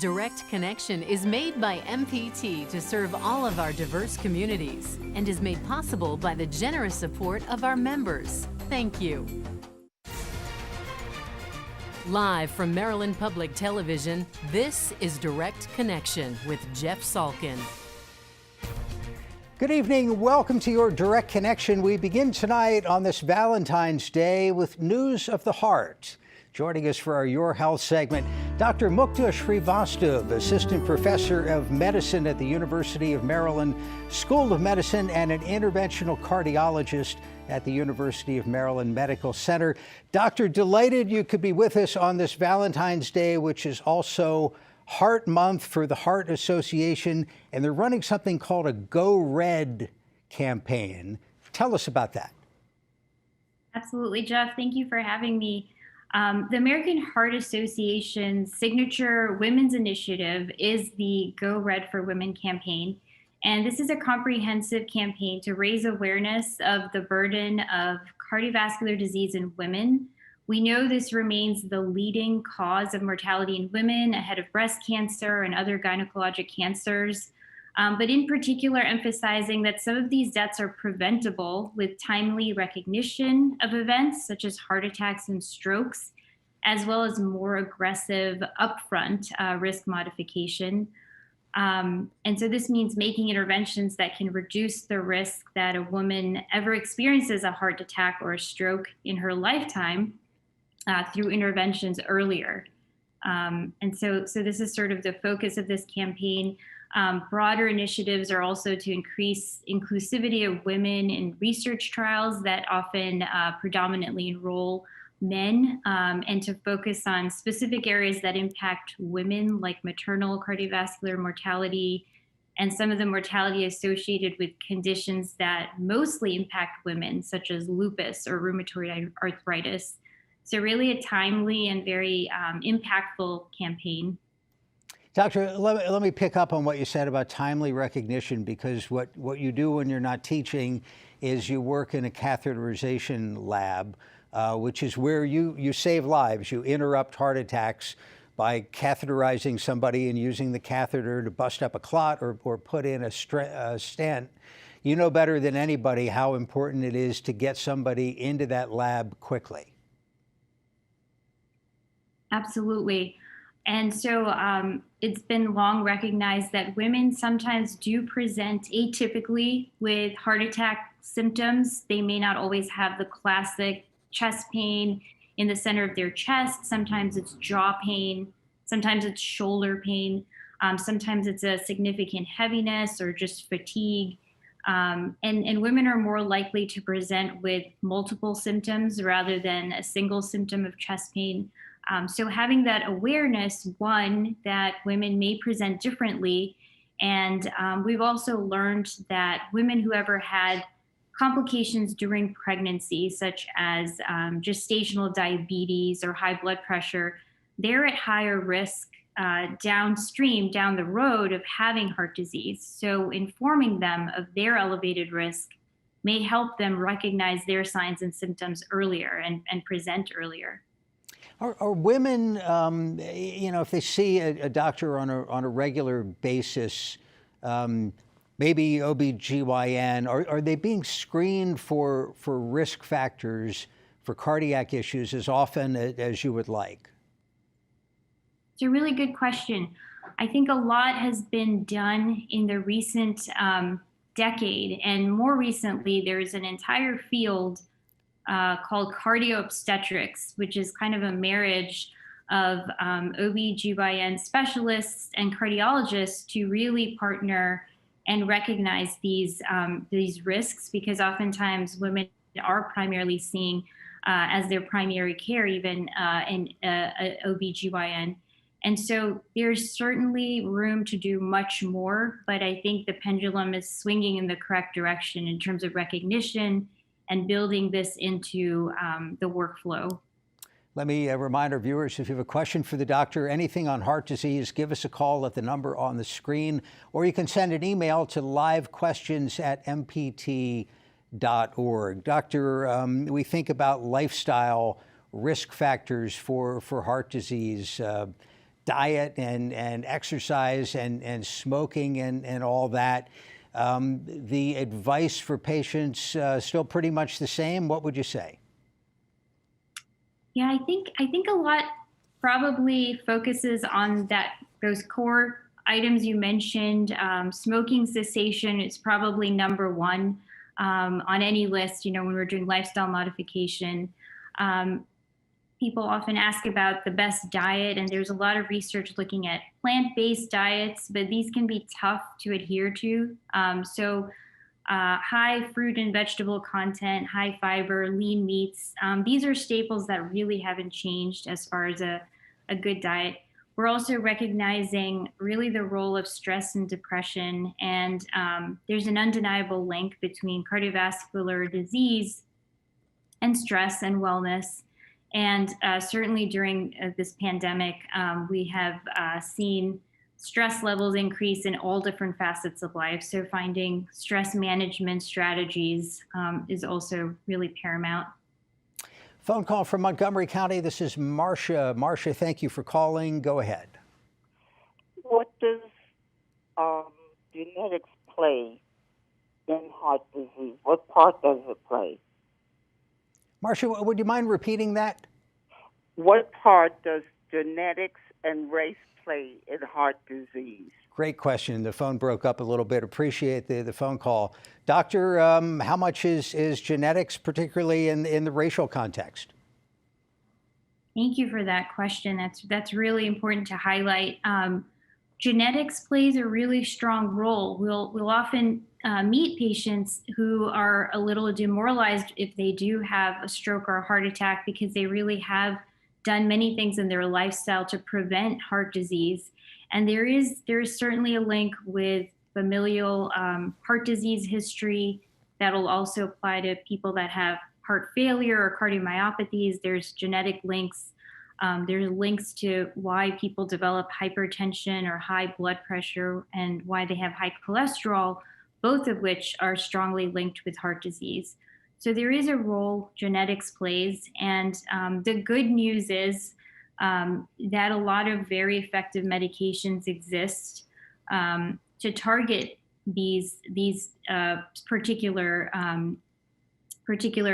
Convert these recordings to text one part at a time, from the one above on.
Direct Connection is made by MPT to serve all of our diverse communities and is made possible by the generous support of our members. Thank you. Live from Maryland Public Television, this is Direct Connection with Jeff Salkin. Good evening. Welcome to your Direct Connection. We begin tonight on this Valentine's Day with news of the heart. Joining us for our Your Health segment, Dr. Mukta Srivastava, Assistant Professor of Medicine at the University of Maryland School of Medicine and an interventional cardiologist at the University of Maryland Medical Center. Doctor, delighted you could be with us on this Valentine's Day, which is also Heart Month for the Heart Association, and they're running something called a Go Red campaign. Tell us about that. Absolutely, Jeff. Thank you for having me. The American Heart Association's signature women's initiative is the Go Red for Women campaign. And this is a comprehensive campaign to raise awareness of the burden of cardiovascular disease in women. We know this remains the leading cause of mortality in women, ahead of breast cancer and other gynecologic cancers. But in particular, emphasizing that some of these deaths are preventable with timely recognition of events such as heart attacks and strokes, as well as more aggressive upfront risk modification. And so this means making interventions that can reduce the risk that a woman ever experiences a heart attack or a stroke in her lifetime through interventions earlier. And so this is sort of the focus of this campaign. Broader initiatives are also to increase inclusivity of women in research trials that often predominantly enroll men, and to focus on specific areas that impact women, like maternal cardiovascular mortality and some of the mortality associated with conditions that mostly impact women, such as lupus or rheumatoid arthritis. So really a timely and very impactful campaign. Doctor, let me pick up on what you said about timely recognition, because what you do when you're not teaching is you work in a catheterization lab, which is where you save lives. You interrupt heart attacks by catheterizing somebody and using the catheter to bust up a clot or put in a stent. You know better than anybody how important it is to get somebody into that lab quickly. Absolutely. And so it's been long recognized that women sometimes do present atypically with heart attack symptoms. They may not always have the classic chest pain in the center of their chest. Sometimes it's jaw pain. Sometimes it's shoulder pain. Sometimes it's a significant heaviness or just fatigue. And women are more likely to present with multiple symptoms rather than a single symptom of chest pain. So having that awareness, one, that women may present differently. And we've also learned that women who ever had complications during pregnancy, such as gestational diabetes or high blood pressure, they're at higher risk downstream, down the road, of having heart disease. So informing them of their elevated risk may help them recognize their signs and symptoms earlier and present earlier. Are women, if they see a doctor on a regular basis, maybe OB/GYN, are they being screened for risk factors for cardiac issues as often as you would like? It's a really good question. I think a lot has been done in the recent decade, and more recently, there's an entire field called cardio-obstetrics, which is kind of a marriage of OB/GYN specialists and cardiologists to really partner and recognize these risks, because oftentimes women are primarily seeing as their primary care, even in OB/GYN. And so there's certainly room to do much more, but I think the pendulum is swinging in the correct direction in terms of recognition and building this into the workflow. Let me remind our viewers, if you have a question for the doctor, anything on heart disease, give us a call at the number on the screen, or you can send an email to livequestions@mpt.org. Doctor, we think about lifestyle risk factors for heart disease. diet and exercise and smoking and all that. The advice for patients still pretty much the same. What would you say? Yeah, I think a lot probably focuses on those core items you mentioned. Smoking cessation is probably number one on any list. When we're doing lifestyle modification, people often ask about the best diet, and there's a lot of research looking at plant-based diets, but these can be tough to adhere to. High fruit and vegetable content, high fiber, lean meats. These are staples that really haven't changed as far as a good diet. We're also recognizing really the role of stress and depression, and there's an undeniable link between cardiovascular disease and stress and wellness. And certainly during this pandemic, we have seen stress levels increase in all different facets of life. So finding stress management strategies is also really paramount. Phone call from Montgomery County. This is Marcia. Marcia, thank you for calling. Go ahead. What does genetics play in heart disease? What part does it play? Marcia, would you mind repeating that? What part does genetics and race play in heart disease? Great question. The phone broke up a little bit. Appreciate the phone call. Doctor, how much is genetics, particularly in the racial context? Thank you for that question. That's really important to highlight. Genetics plays a really strong role. We'll often meet patients who are a little demoralized if they do have a stroke or a heart attack because they really have done many things in their lifestyle to prevent heart disease. And there is certainly a link with familial heart disease history that'll also apply to people that have heart failure or cardiomyopathies. There's genetic links. There's links to why people develop hypertension or high blood pressure and why they have high cholesterol, both of which are strongly linked with heart disease. So there is a role genetics plays. And the good news is that a lot of very effective medications exist to target these particular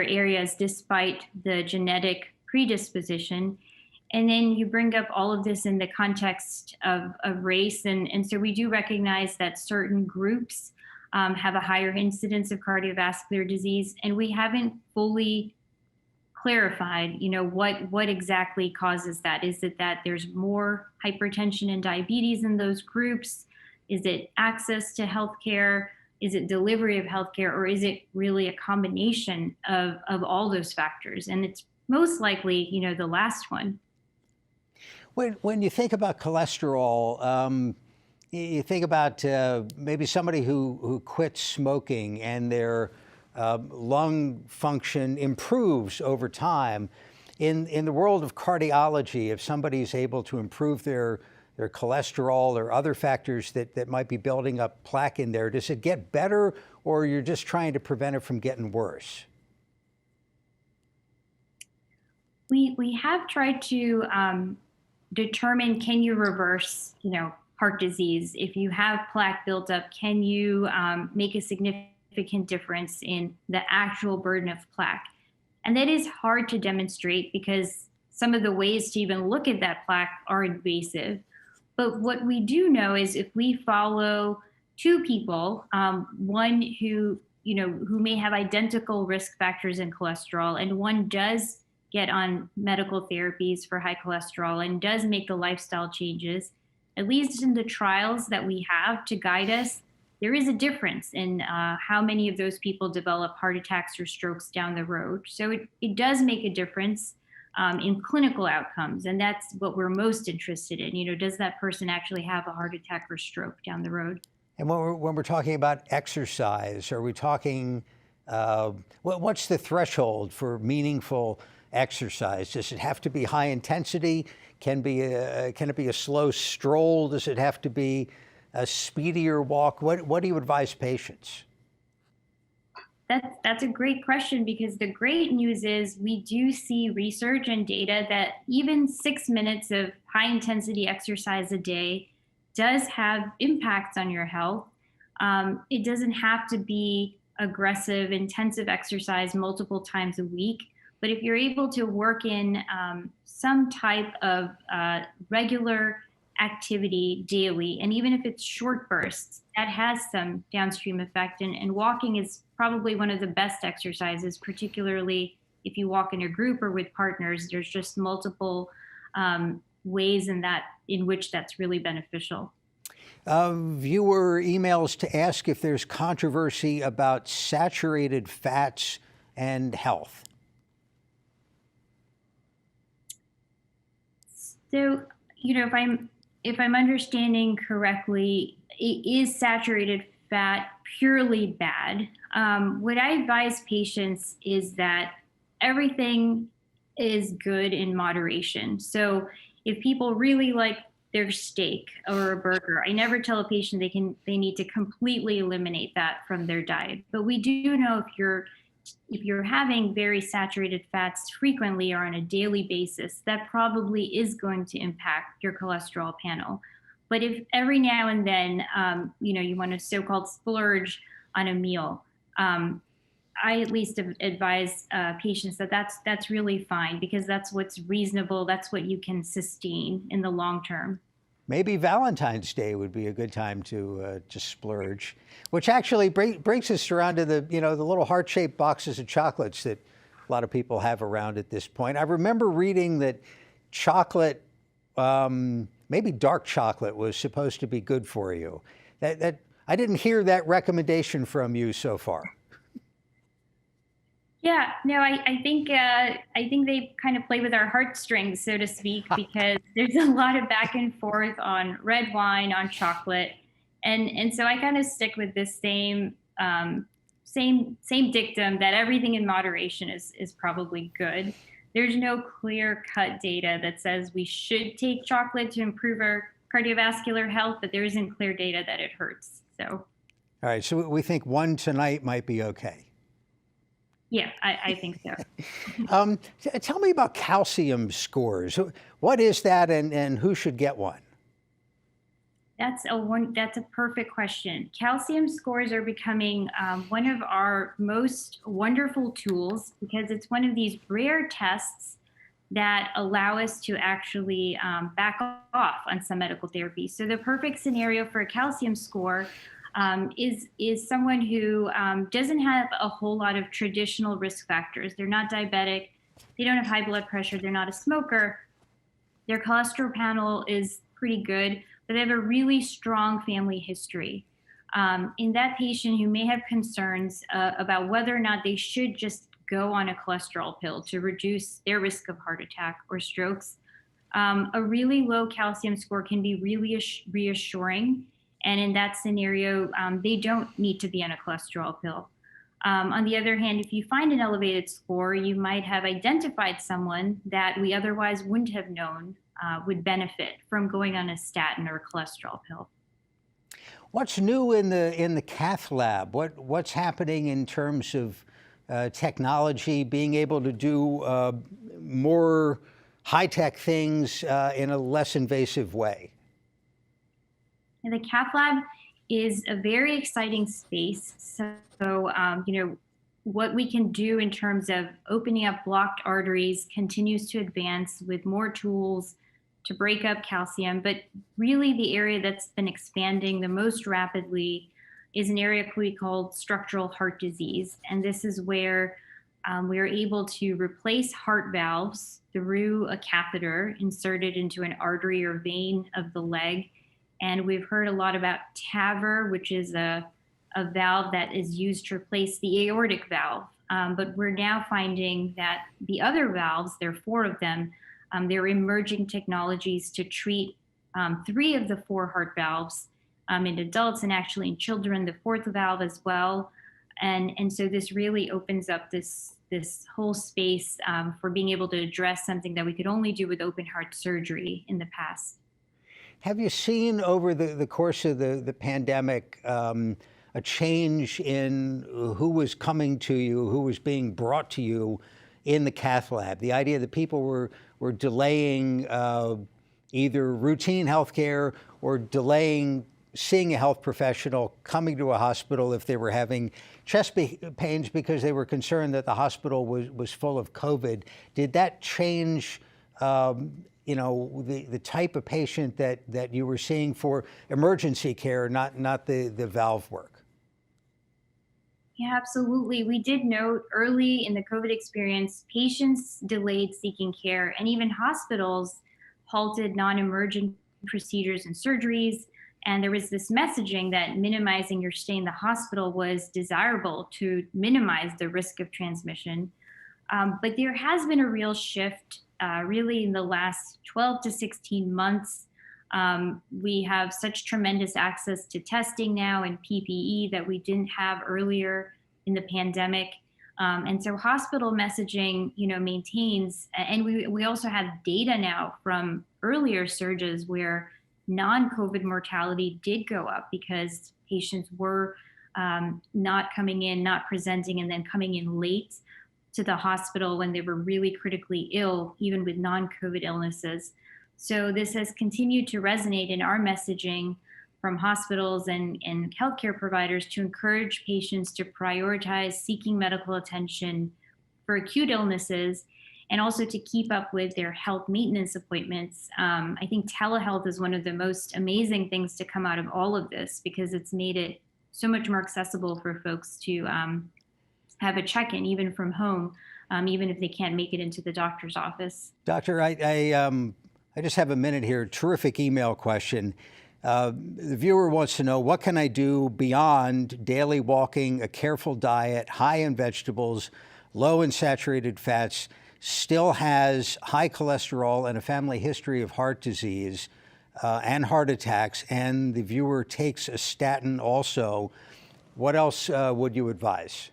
areas despite the genetic predisposition. And then you bring up all of this in the context of race. And so we do recognize that certain groups have a higher incidence of cardiovascular disease. And we haven't fully clarified, what exactly causes that. Is it that there's more hypertension and diabetes in those groups? Is it access to healthcare? Is it delivery of healthcare? Or is it really a combination of all those factors? And it's most likely, the last one. When you think about cholesterol, you think about maybe somebody who quits smoking and their lung function improves over time. In the world of cardiology, if somebody's able to improve their cholesterol or other factors that might be building up plaque in there, does it get better, or you're just trying to prevent it from getting worse? We have tried to determine, can you reverse, heart disease? If you have plaque built up, can you make a significant difference in the actual burden of plaque? And that is hard to demonstrate because some of the ways to even look at that plaque are invasive. But what we do know is if we follow two people, one who may have identical risk factors in cholesterol, and one does get on medical therapies for high cholesterol and does make the lifestyle changes, at least in the trials that we have to guide us, there is a difference in how many of those people develop heart attacks or strokes down the road. So it does make a difference in clinical outcomes. And that's what we're most interested in. Does that person actually have a heart attack or stroke down the road? And when we're talking about exercise, are we talking, what's the threshold for meaningful exercise? Does it have to be high intensity? Can it be a slow stroll? Does it have to be a speedier walk? What do you advise patients? That's a great question, because the great news is we do see research and data that even 6 minutes of high intensity exercise a day does have impacts on your health. It doesn't have to be aggressive, intensive exercise multiple times a week, but if you're able to work in some type of regular activity daily, and even if it's short bursts, that has some downstream effect. And walking is probably one of the best exercises, particularly if you walk in a group or with partners. There's just multiple ways in which that's really beneficial. Viewer emails to ask if there's controversy about saturated fats and health. So, if I'm understanding correctly, is saturated fat purely bad? What I advise patients is that everything is good in moderation. So if people really like their steak or a burger, I never tell a patient they need to completely eliminate that from their diet. But we do know if you're having very saturated fats frequently or on a daily basis, that probably is going to impact your cholesterol panel. But if every now and then, you want to so-called splurge on a meal, I at least advise patients that that's really fine, because that's what's reasonable. That's what you can sustain in the long term. Maybe Valentine's Day would be a good time to splurge, which actually brings us around to the little heart-shaped boxes of chocolates that a lot of people have around at this point. I remember reading that chocolate, maybe dark chocolate, was supposed to be good for you. That I didn't hear that recommendation from you so far. Yeah, no, I think they kind of play with our heartstrings, so to speak, because there's a lot of back and forth on red wine, on chocolate, and so I kind of stick with this same dictum that everything in moderation is probably good. There's no clear-cut data that says we should take chocolate to improve our cardiovascular health, but there isn't clear data that it hurts. So, all right, so we think one tonight might be okay. Yeah, I think so. Tell me about calcium scores. What is that, and who should get one? That's a perfect question. Calcium scores are becoming one of our most wonderful tools, because it's one of these rare tests that allow us to actually back off on some medical therapy. So the perfect scenario for a calcium score is someone who doesn't have a whole lot of traditional risk factors. They're not diabetic, they don't have high blood pressure, they're not a smoker, their cholesterol panel is pretty good, but they have a really strong family history. In that patient who may have concerns about whether or not they should just go on a cholesterol pill to reduce their risk of heart attack or strokes, a really low calcium score can be really reassuring. And in that scenario, they don't need to be on a cholesterol pill. On the other hand, if you find an elevated score, you might have identified someone that we otherwise wouldn't have known would benefit from going on a statin or a cholesterol pill. What's new in the cath lab? What's happening in terms of technology, being able to do more high-tech things in a less invasive way? And the cath lab is a very exciting space. So, what we can do in terms of opening up blocked arteries continues to advance with more tools to break up calcium. But really the area that's been expanding the most rapidly is an area we call structural heart disease. And this is where we are able to replace heart valves through a catheter inserted into an artery or vein of the leg. And we've heard a lot about TAVR, which is a valve that is used to replace the aortic valve. But we're now finding that the other valves, there are 4 of them, they're emerging technologies to treat 3 of the 4 heart valves in adults, and actually in children, the 4th valve as well. And so this really opens up this whole space for being able to address something that we could only do with open heart surgery in the past. Have you seen over the course of the pandemic a a change in who was coming to you, who was being brought to you in the cath lab. The idea that people were delaying either routine health care or delaying seeing a health professional, coming to a hospital if they were having chest pains because they were concerned that the hospital was full of COVID. Did that change, the type of patient that you were seeing for emergency care, not the valve work? Yeah, absolutely. We did note early in the COVID experience, patients delayed seeking care, and even hospitals halted non-emergent procedures and surgeries. And there was this messaging that minimizing your stay in the hospital was desirable to minimize the risk of transmission. But there has been a real shift really in the last 12 to 16 months. We have such tremendous access to testing now and PPE that we didn't have earlier in the pandemic. And so hospital messaging, maintains, and we also have data now from earlier surges where non-COVID mortality did go up because patients were not coming in, not presenting, and then coming in late to the hospital when they were really critically ill, even with non-COVID illnesses. So this has continued to resonate in our messaging from hospitals and healthcare providers to encourage patients to prioritize seeking medical attention for acute illnesses and also to keep up with their health maintenance appointments. I think telehealth is one of the most amazing things to come out of all of this because it's made it so much more accessible for folks to have a check-in even from home, even if they can't make it into the doctor's office. Doctor, I just have a minute here. Terrific email question. The viewer wants to know, what can I do beyond daily walking, a careful diet, high in vegetables, low in saturated fats, still has high cholesterol and a family history of heart disease and heart attacks, and the viewer takes a statin also? What else would you advise?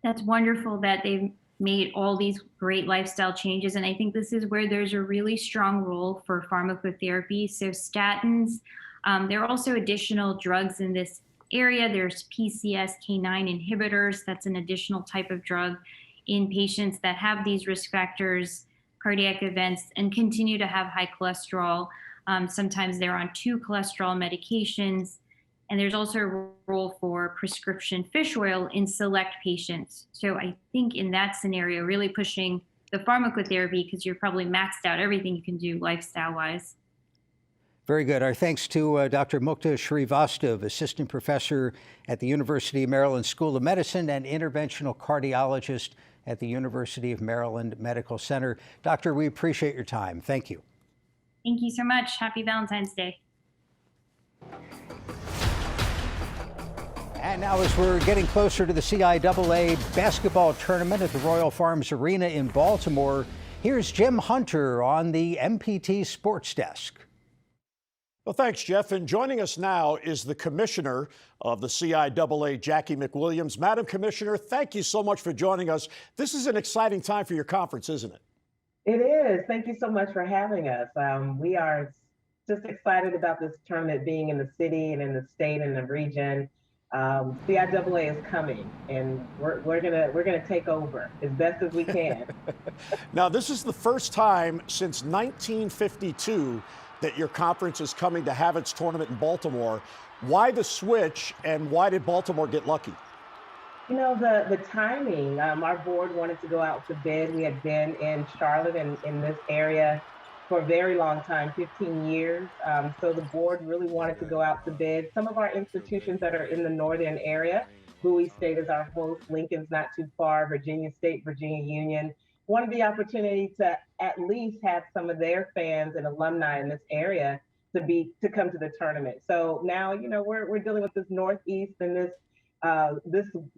That's wonderful that they've made all these great lifestyle changes. And I think this is where there's a really strong role for pharmacotherapy. So statins, there are also additional drugs in this area. There's PCSK9 inhibitors. That's an additional type of drug in patients that have these risk factors, cardiac events, and continue to have high cholesterol. Sometimes they're on 2 cholesterol medications. And there's also a role for prescription fish oil in select patients. So I think in that scenario, really pushing the pharmacotherapy because you're probably maxed out everything you can do lifestyle-wise. Very good. Our thanks to Dr. Mukta Srivastava, assistant professor at the University of Maryland School of Medicine and interventional cardiologist at the University of Maryland Medical Center. Doctor, we appreciate your time. Thank you. Thank you so much. Happy Valentine's Day. And now, as we're getting closer to the CIAA basketball tournament at the Royal Farms Arena in Baltimore, here's Jim Hunter on the MPT Sports Desk. Well, thanks, Jeff. And joining us now is the commissioner of the CIAA, Jackie McWilliams. Madam Commissioner, thank you so much for joining us. This is an exciting time for your conference, isn't it? It is. Thank you so much for having us. We are just excited about this tournament being in the city and in the state and the region. CIAA is coming, and we're gonna take over as best as we can. Now, this is the first time since 1952 that your conference is coming to have its tournament in Baltimore. Why the switch, and why did Baltimore get lucky? You know, the timing. Our board wanted to go out to bid. We had been in Charlotte and in this area for a very long time, 15 years. So the board really wanted to go out to bid. Some of our institutions that are in the northern area, Bowie State is our host, Lincoln's not too far, Virginia State, Virginia Union, wanted the opportunity to at least have some of their fans and alumni in this area to come to the tournament. So now, you know, we're dealing with this Northeast and this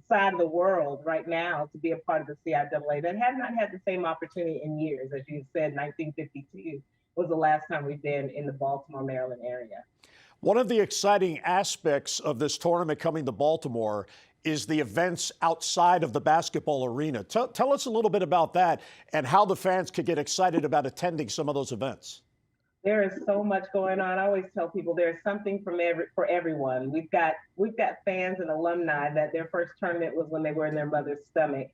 side of the world right now to be a part of the CIAA that has not had the same opportunity in years. As you said, 1952 was the last time we've been in the Baltimore, Maryland area. One of the exciting aspects of this tournament coming to Baltimore is the events outside of the basketball arena. Tell us a little bit about that and how the fans could get excited about attending some of those events. There is so much going on. I always tell people there's something for everyone. We've got fans and alumni that their first tournament was when they were in their mother's stomach.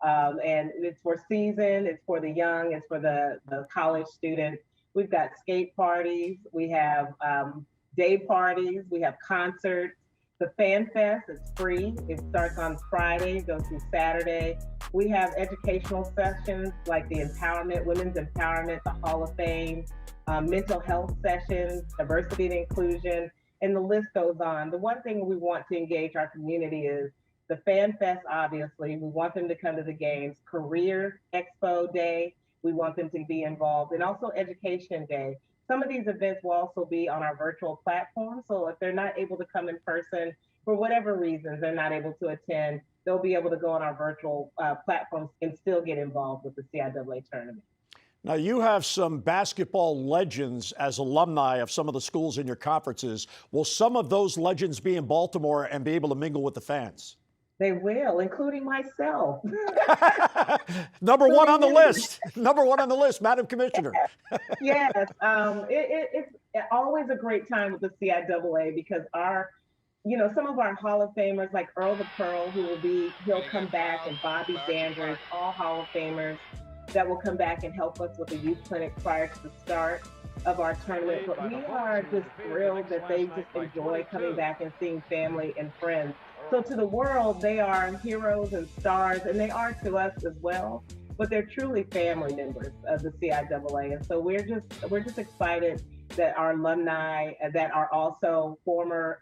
And it's for seasoned, it's for the young, it's for the college students. We've got skate parties, we have day parties, we have concerts. The Fan Fest is free. It starts on Friday, goes through Saturday. We have educational sessions like the empowerment, women's empowerment, the Hall of Fame, mental health sessions, diversity and inclusion, and the list goes on. The one thing we want to engage our community is the Fan Fest, obviously. We want them to come to the games. Career Expo Day, we want them to be involved, and also Education Day. Some of these events will also be on our virtual platform. So if they're not able to come in person, for whatever reasons, they're not able to attend, they'll be able to go on our virtual platforms and still get involved with the CIAA tournament. Now, you have some basketball legends as alumni of some of the schools in your conferences. Will some of those legends be in Baltimore and be able to mingle with the fans? They will, including myself. Number one on the list. Number one on the list, Madam Commissioner. Yes, it's always a great time with the CIAA because some of our Hall of Famers like Earl the Pearl, he'll come back, and Bobby Dandridge, all Hall of Famers that will come back and help us with the youth clinic prior to the start of our tournament. But we are just thrilled that they just enjoy coming back and seeing family and friends. So to the world, they are heroes and stars, and they are to us as well. But they're truly family members of the CIAA, and so we're just excited that our alumni that are also former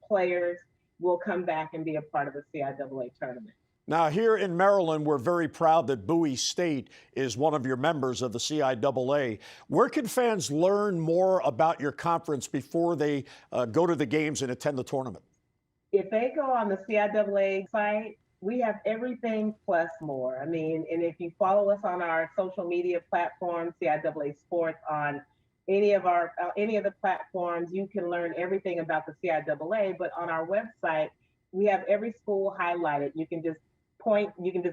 players will come back and be a part of the CIAA tournament. Now, here in Maryland, we're very proud that Bowie State is one of your members of the CIAA. Where can fans learn more about your conference before they go to the games and attend the tournament? If they go on the CIAA site, we have everything plus more. I mean, and if you follow us on our social media platforms, CIAA Sports, on any of the platforms, you can learn everything about the CIAA. But on our website, we have every school highlighted. You can just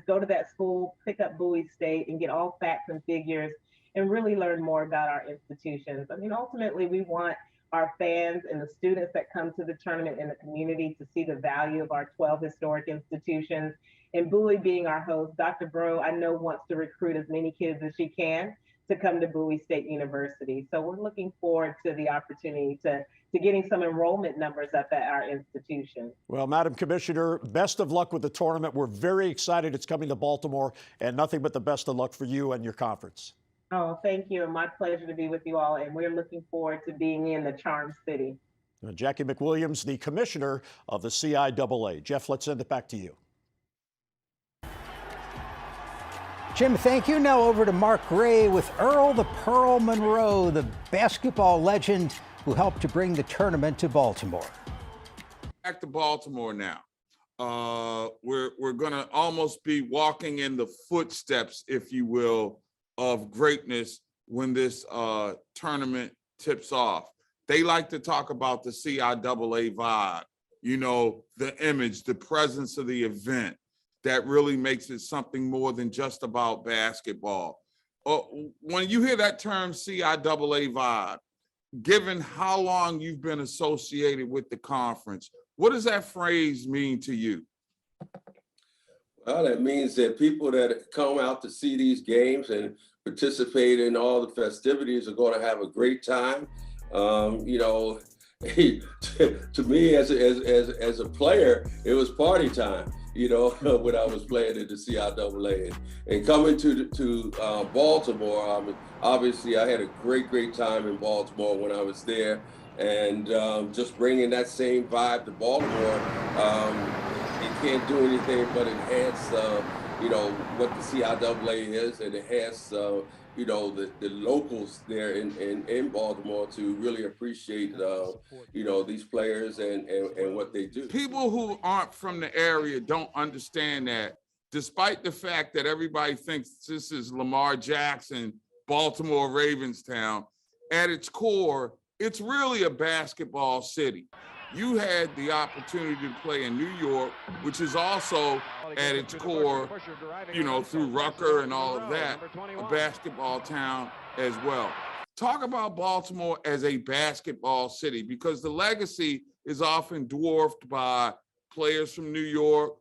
go to that school, pick up Bowie State, and get all facts and figures, and really learn more about our institutions. I mean, ultimately, we want our fans and the students that come to the tournament in the community to see the value of our 12 historic institutions. And Bowie being our host, Dr. Bro, I know, wants to recruit as many kids as she can to come to Bowie State University. So we're looking forward to the opportunity to getting some enrollment numbers up at our institution. Well, Madam Commissioner, best of luck with the tournament. We're very excited it's coming to Baltimore, and nothing but the best of luck for you and your conference. Oh, thank you. My pleasure to be with you all, and we're looking forward to being in the Charm City. Jackie McWilliams, the commissioner of the CIAA. Jeff, let's send it back to you. Jim, thank you. Now over to Mark Gray with Earl the Pearl Monroe, the basketball legend who helped to bring the tournament to Baltimore. Back to Baltimore now. We're going to almost be walking in the footsteps, if you will, of greatness when this tournament tips off. They like to talk about the CIAA vibe, the image, the presence of the event that really makes it something more than just about basketball. When you hear that term CIAA vibe, given how long you've been associated with the conference, what does that phrase mean to you? Well, that means that people that come out to see these games and participate in all the festivities are going to have a great time. To me as a player, it was party time, when I was playing in the CIAA. And coming to Baltimore, obviously I had a great time in Baltimore when I was there. And just bringing that same vibe to Baltimore, it can't do anything but enhance, what the CIAA is, and enhance, the locals there in Baltimore to really appreciate, these players and what they do. People who aren't from the area don't understand that, despite the fact that everybody thinks this is Lamar Jackson, Baltimore Ravenstown, at its core, it's really a basketball city. You had the opportunity to play in New York, which is also at its core, through Rucker and all of that, a basketball town as well. talk about Baltimore as a basketball city, because the legacy is often dwarfed by players from New York,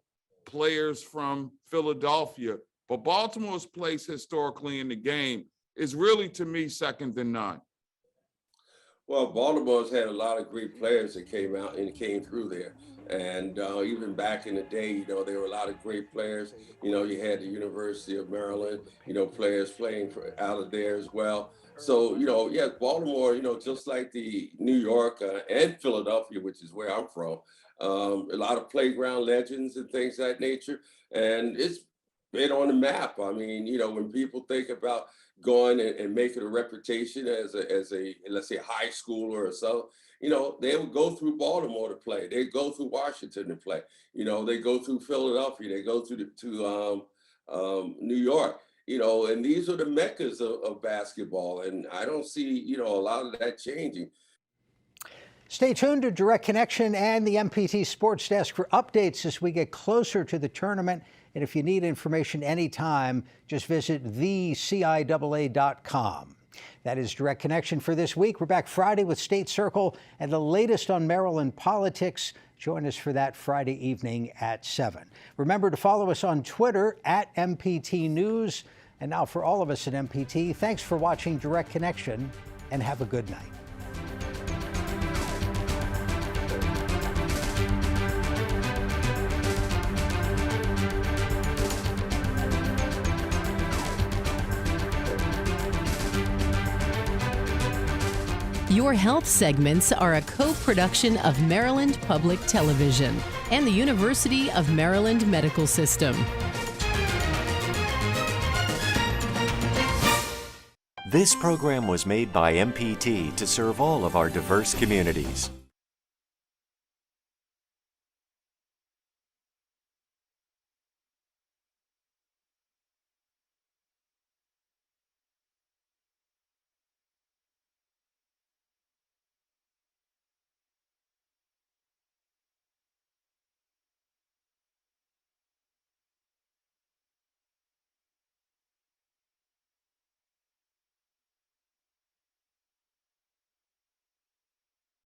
players from Philadelphia. But Baltimore's place historically in the game is really, to me, second to none. Well, Baltimore's had a lot of great players that came out and came through there. And even back in the day, there were a lot of great players. You had the University of Maryland, players playing out of there as well. So, yeah, Baltimore, just like the New York and Philadelphia, which is where I'm from, a lot of playground legends and things of that nature. And it's been on the map. I mean, when people think about going and making a reputation as a let's say high schooler or so, they would go through Baltimore to play. They go through Washington to play. They go through Philadelphia. They go to New York. And these are the meccas of basketball. And I don't see a lot of that changing. Stay tuned to Direct Connection and the MPT Sports Desk for updates as we get closer to the tournament. And if you need information anytime, just visit theciaa.com. That is Direct Connection for this week. We're back Friday with State Circle and the latest on Maryland politics. Join us for that Friday evening at 7. Remember to follow us on Twitter at MPT News. And now for all of us at MPT, thanks for watching Direct Connection and have a good night. Your health segments are a co-production of Maryland Public Television and the University of Maryland Medical System. This program was made by MPT to serve all of our diverse communities.